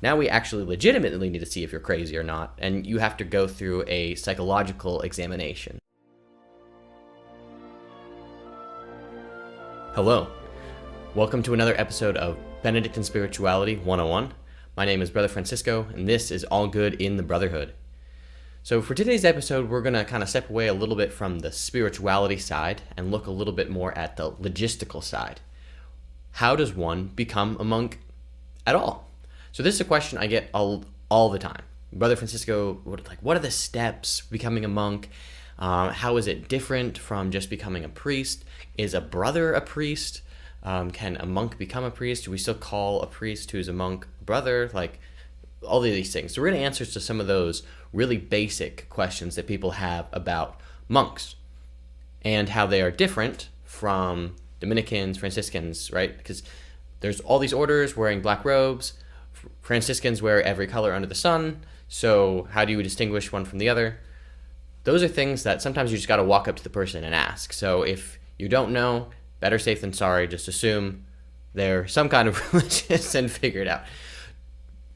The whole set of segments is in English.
Now we actually legitimately need to see if you're crazy or not, and you have to go through a psychological examination. Hello. Welcome to another episode of Benedictine Spirituality 101. My name is Brother Francisco, and this is All Good in the Brotherhood. So for today's episode, we're going to kind of step away a little bit from the spirituality side and look a little bit more at the logistical side. How does one become a monk at all? So this is a question I get all the time. Brother Francisco, what are the steps becoming a monk? How is it different from just becoming a priest? Is a brother a priest? Can a monk become a priest? Do we still call a priest who's a monk brother? Like all of these things. So we're going to answer to some of those really basic questions that people have about monks and how they are different from Dominicans, Franciscans, right? Because there's all these orders wearing black robes. Franciscans wear every color under the sun. So how do you distinguish one from the other? Those are things that sometimes you just got to walk up to the person and ask. So if you don't know, better safe than sorry. Just assume they're some kind of religious and figure it out.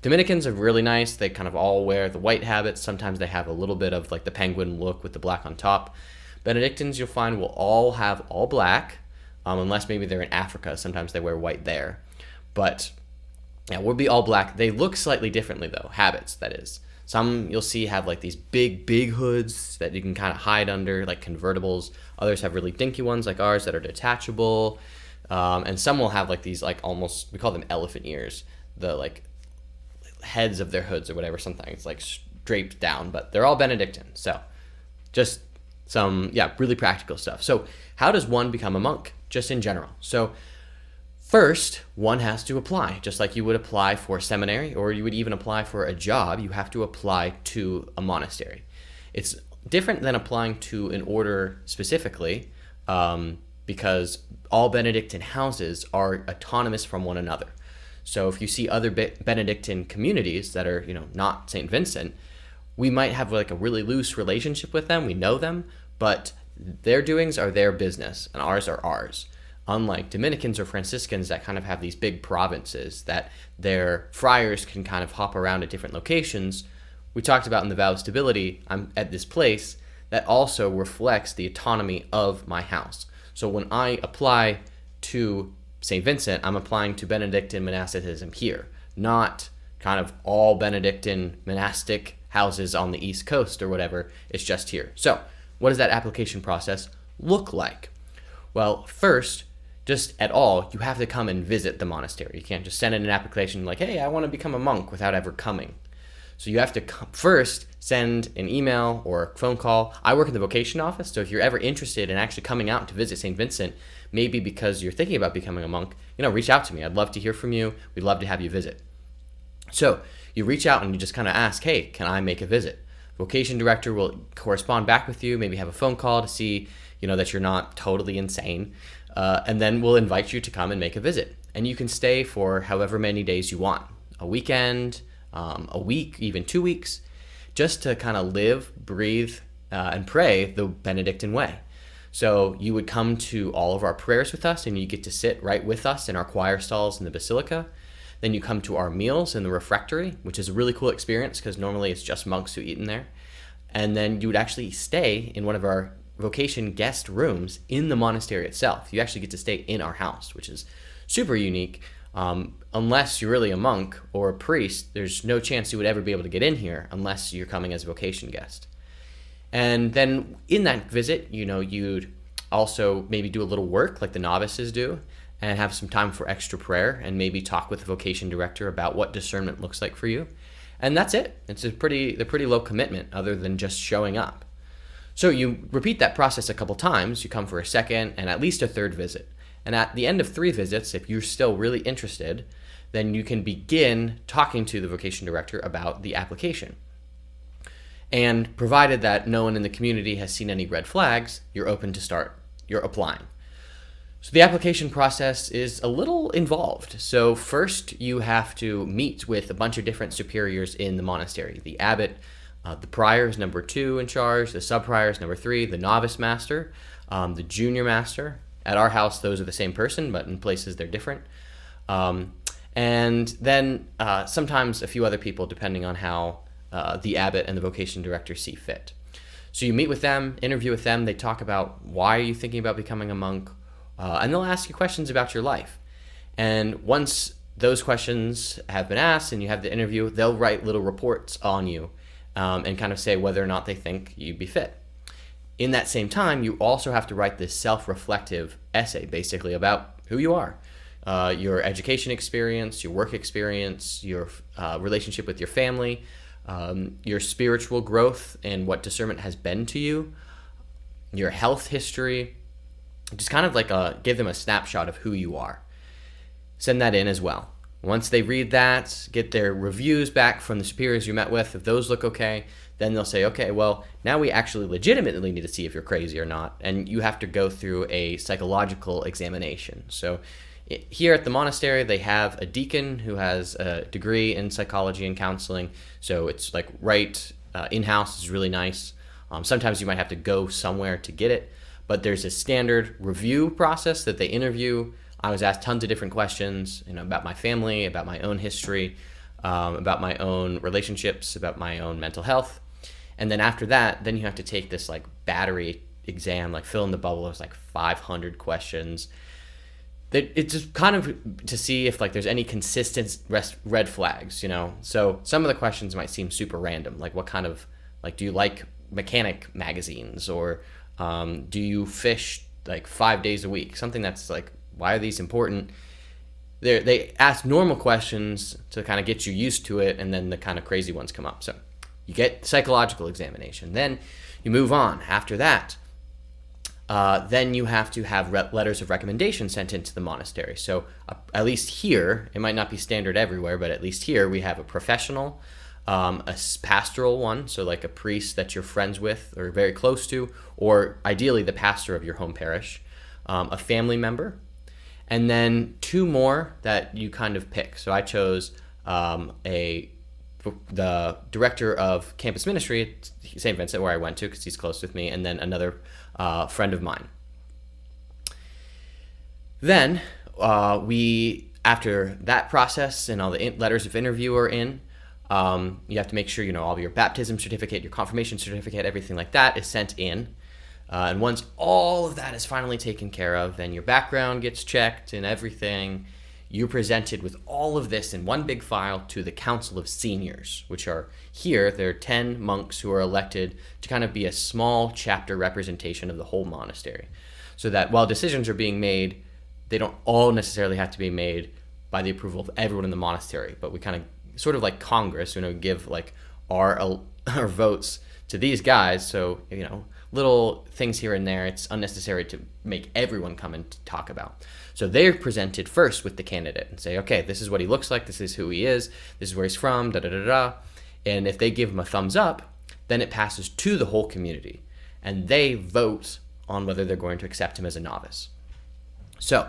Dominicans are really nice. They kind of all wear the white habits. Sometimes they have a little bit of like the penguin look with the black on top. Benedictines, you'll find, will all have all black, unless maybe they're in Africa. Sometimes they wear white there. But yeah, we'll be all black. They look slightly differently though, habits that is. Some you'll see have like these big hoods that you can kind of hide under, like convertibles. Others have really dinky ones like ours that are detachable. And some will have like these like almost, we call them elephant ears. The like heads of their hoods or whatever, sometimes like draped down, but they're all Benedictine. So just some, really practical stuff. So how does one become a monk just in general? So first, one has to apply, just like you would apply for seminary or you would even apply for a job. You have to apply to a monastery. It's different than applying to an order specifically, because all Benedictine houses are autonomous from one another. So if you see other Benedictine communities that are, not St. Vincent, we might have like a really loose relationship with them. We know them, but their doings are their business and ours are ours. Unlike Dominicans or Franciscans that kind of have these big provinces that their friars can kind of hop around at different locations. We talked about in the vow of stability, I'm at this place that also reflects the autonomy of my house. So when I apply to St. Vincent, I'm applying to Benedictine monasticism here, not kind of all Benedictine monastic houses on the East Coast or whatever. It's just here. So what does that application process look like? Well, first, just at all, you have to come and visit the monastery. You can't just send in an application like, hey, I want to become a monk without ever coming. So you have to first send an email or a phone call. I work in the vocation office, so if you're ever interested in actually coming out to visit St. Vincent, maybe because you're thinking about becoming a monk, reach out to me. I'd love to hear from you. We'd love to have you visit. So you reach out and you just kind of ask, hey, can I make a visit? Vocation director will correspond back with you, maybe have a phone call to see, that you're not totally insane. And then we'll invite you to come and make a visit. And you can stay for however many days you want. A weekend, a week, even 2 weeks, just to kind of live, breathe, and pray the Benedictine way. So you would come to all of our prayers with us and you get to sit right with us in our choir stalls in the basilica. Then you come to our meals in the refectory, which is a really cool experience because normally it's just monks who eat in there. And then you would actually stay in one of our vocation guest rooms in the monastery itself. You actually get to stay in our house, which is super unique. Unless you're really a monk or a priest, there's no chance you would ever be able to get in here unless you're coming as a vocation guest. And then in that visit, you'd also maybe do a little work like the novices do and have some time for extra prayer and maybe talk with the vocation director about what discernment looks like for you. And that's it. It's a pretty low commitment other than just showing up. So you repeat that process a couple times. You come for a second and at least a third visit. And at the end of 3 visits, if you're still really interested, then you can begin talking to the vocation director about the application. And provided that no one in the community has seen any red flags, you're open to start your applying. So the application process is a little involved. So first you have to meet with a bunch of different superiors in the monastery. The abbot, the prior is number 2 in charge, the sub-prior is number 3, the novice master, the junior master. At our house, those are the same person, but in places they're different. And then sometimes a few other people, depending on how the abbot and the vocation director see fit. So you meet with them, interview with them. They talk about why are you thinking about becoming a monk, and they'll ask you questions about your life. And once those questions have been asked and you have the interview, they'll write little reports on you and kind of say whether or not they think you'd be fit. In that same time, you also have to write this self-reflective essay, basically about who you are, your education experience, your work experience, your relationship with your family, your spiritual growth and what discernment has been to you, your health history, just kind of like give them a snapshot of who you are. Send that in as well. Once they read that, get their reviews back from the superiors you met with. If those look okay, then they'll say, okay, well, now we actually legitimately need to see if you're crazy or not. And you have to go through a psychological examination. So here at the monastery, they have a deacon who has a degree in psychology and counseling. So it's like right in-house is really nice. Sometimes you might have to go somewhere to get it. But there's a standard review process that they interview. I was asked tons of different questions, about my family, about my own history, about my own relationships, about my own mental health. And then after that, then you have to take this like battery exam, like fill in the bubble. It's like 500 questions. It's just kind of to see if like there's any consistent red flags, So some of the questions might seem super random, like what kind of, like, do you like mechanic magazines, or do you fish like 5 days a week? Something that's like, why are these important? They ask normal questions to kind of get you used to it, and then the kind of crazy ones come up. So you get psychological examination. Then you move on. After that, then you have to have letters of recommendation sent into the monastery. So at least here, it might not be standard everywhere, but at least here we have a professional, a pastoral one, so like a priest that you're friends with or very close to, or ideally the pastor of your home parish, a family member, and then two more that you kind of pick. So I chose the director of campus ministry at St. Vincent, where I went to because he's close with me, and then another friend of mine. Then after that process and all the letters of interview are in, you have to make sure all of your baptism certificate, your confirmation certificate, everything like that is sent in. And once all of that is finally taken care of, then your background gets checked and everything. You're presented with all of this in one big file to the Council of Seniors, which are here. There are 10 monks who are elected to kind of be a small chapter representation of the whole monastery. So that while decisions are being made, they don't all necessarily have to be made by the approval of everyone in the monastery. But we kind of, sort of like Congress, give like our votes to these guys. So, little things here and there, it's unnecessary to make everyone come and talk about. So they're presented first with the candidate and say, okay, this is what he looks like, this is who he is, this is where he's from, da-da-da-da. And if they give him a thumbs up, then it passes to the whole community. And they vote on whether they're going to accept him as a novice. So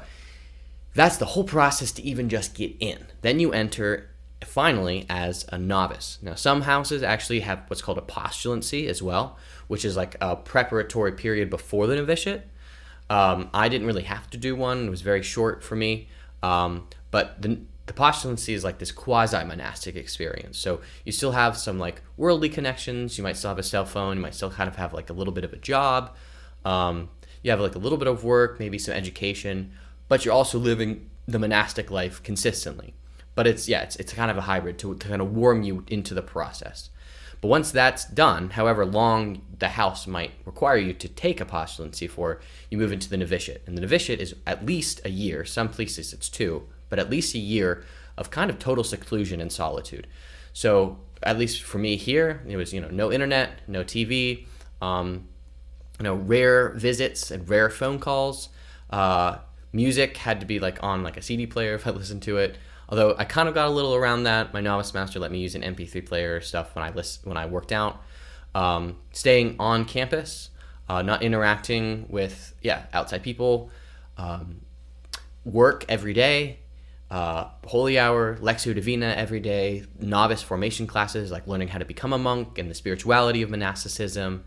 that's the whole process to even just get in. Then you enter finally as a novice. Now, some houses actually have what's called a postulancy as well, which is like a preparatory period before the novitiate. I didn't really have to do one. It was very short for me. But the postulancy is like this quasi-monastic experience. So you still have some like worldly connections. You might still have a cell phone. You might still kind of have like a little bit of a job. You have like a little bit of work, maybe some education, but you're also living the monastic life consistently. But it's kind of a hybrid to kind of warm you into the process. But once that's done, however long the house might require you to take a postulancy for, you move into the novitiate. And the novitiate is at least a year. Some places it's 2, but at least a year of kind of total seclusion and solitude. So at least for me here, it was, no internet, no TV, rare visits and rare phone calls. Music had to be like on like a CD player if I listened to it. Although I kind of got a little around that. My novice master let me use an MP3 player stuff when I worked out. Staying on campus, not interacting with outside people. Work every day. Holy hour, Lectio Divina every day. Novice formation classes like learning how to become a monk and the spirituality of monasticism,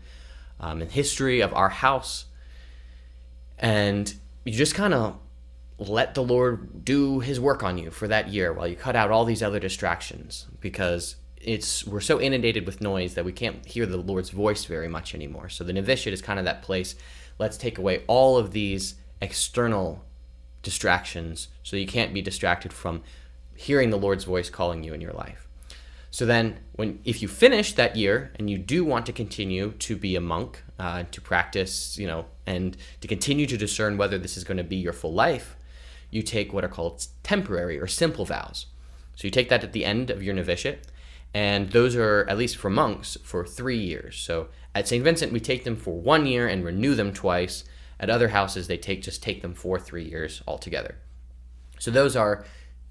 and history of our house. And you just kind of let the Lord do his work on you for that year while you cut out all these other distractions, because we're so inundated with noise that we can't hear the Lord's voice very much anymore. So the novitiate is kind of that place. Let's take away all of these external distractions so you can't be distracted from hearing the Lord's voice calling you in your life. So then if you finish that year and you do want to continue to be a monk, to practice, and to continue to discern whether this is going to be your full life, you take what are called temporary or simple vows. So you take that at the end of your novitiate, and those are, at least for monks, for 3 years. So at St. Vincent, we take them for 1 year and renew them twice. At other houses, they just take them for 3 years altogether. So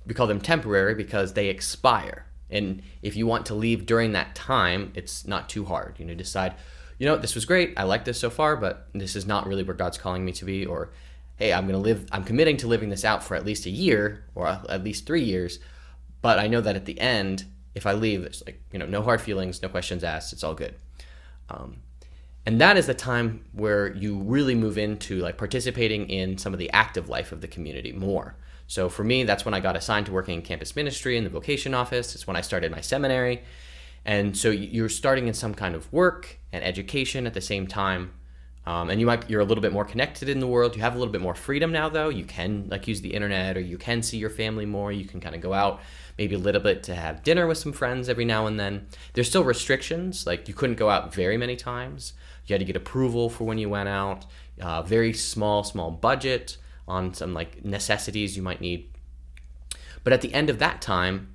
we call them temporary because they expire. And if you want to leave during that time, it's not too hard. Decide, this was great, I like this so far, but this is not really where God's calling me to be. Or, hey, I'm committing to living this out for at least a year or at least 3 years. But I know that at the end, if I leave, it's no hard feelings, no questions asked, it's all good. And that is the time where you really move into participating in some of the active life of the community more. So for me, that's when I got assigned to working in campus ministry in the vocation office. It's when I started my seminary. And so you're starting in some kind of work and education at the same time. And you're a little bit more connected in the world. You have a little bit more freedom now, though. You can use the internet, or you can see your family more. You can kind of go out maybe a little bit to have dinner with some friends every now and then. There's still restrictions. You couldn't go out very many times. You had to get approval for when you went out. Very small budget on some necessities you might need. But at the end of that time,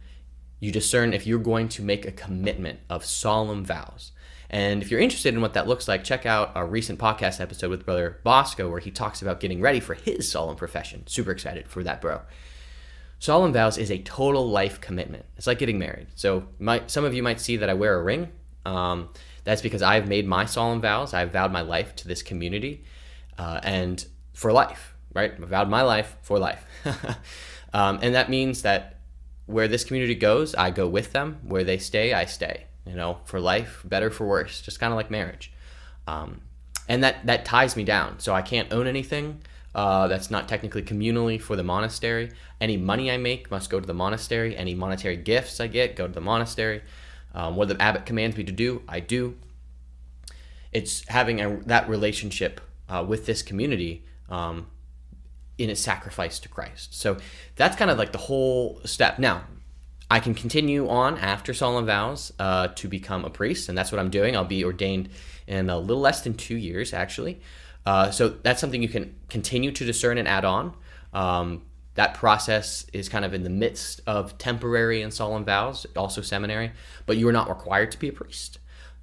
you discern if you're going to make a commitment of solemn vows. And if you're interested in what that looks like, check out our recent podcast episode with Brother Bosco, where he talks about getting ready for his solemn profession. Super excited for that, bro. Solemn vows is a total life commitment. It's like getting married. So some of you might see that I wear a ring. That's because I've made my solemn vows. I've vowed my life to this community, and for life, right? I vowed my life for life. And that means that where this community goes, I go with them. Where they stay, I stay. For life, better for worse, just kind of like marriage. And that ties me down. So I can't own anything that's not technically communally for the monastery. Any money I make must go to the monastery. Any monetary gifts I get go to the monastery. What the abbot commands me to do, I do. It's having that relationship with this community in a sacrifice to Christ. So that's kind of the whole step. Now, I can continue on after solemn vows to become a priest, and that's what I'm doing. I'll be ordained in a little less than 2 years, actually. So that's something you can continue to discern and add on. That process is kind of in the midst of temporary and solemn vows, also seminary, but you are not required to be a priest.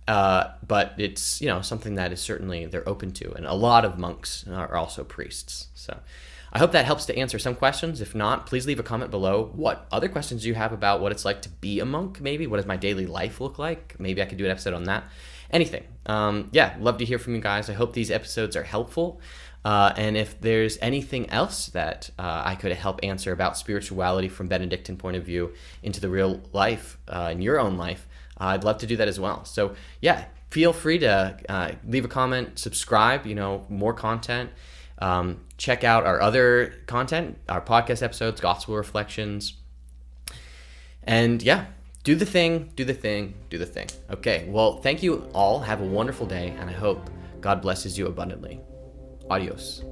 But it's something that is certainly they're open to, and a lot of monks are also priests. So I hope that helps to answer some questions. If not, please leave a comment below. What other questions do you have about what it's like to be a monk, maybe? What does my daily life look like? Maybe I could do an episode on that. Anything. Love to hear from you guys. I hope these episodes are helpful. And if there's anything else that I could help answer about spirituality from Benedictine point of view into the real life, in your own life, I'd love to do that as well. So feel free to leave a comment, subscribe, more content. Check out our other content, our podcast episodes, gospel reflections. And do the thing. Okay, well, thank you all. Have a wonderful day, and I hope God blesses you abundantly. Adios.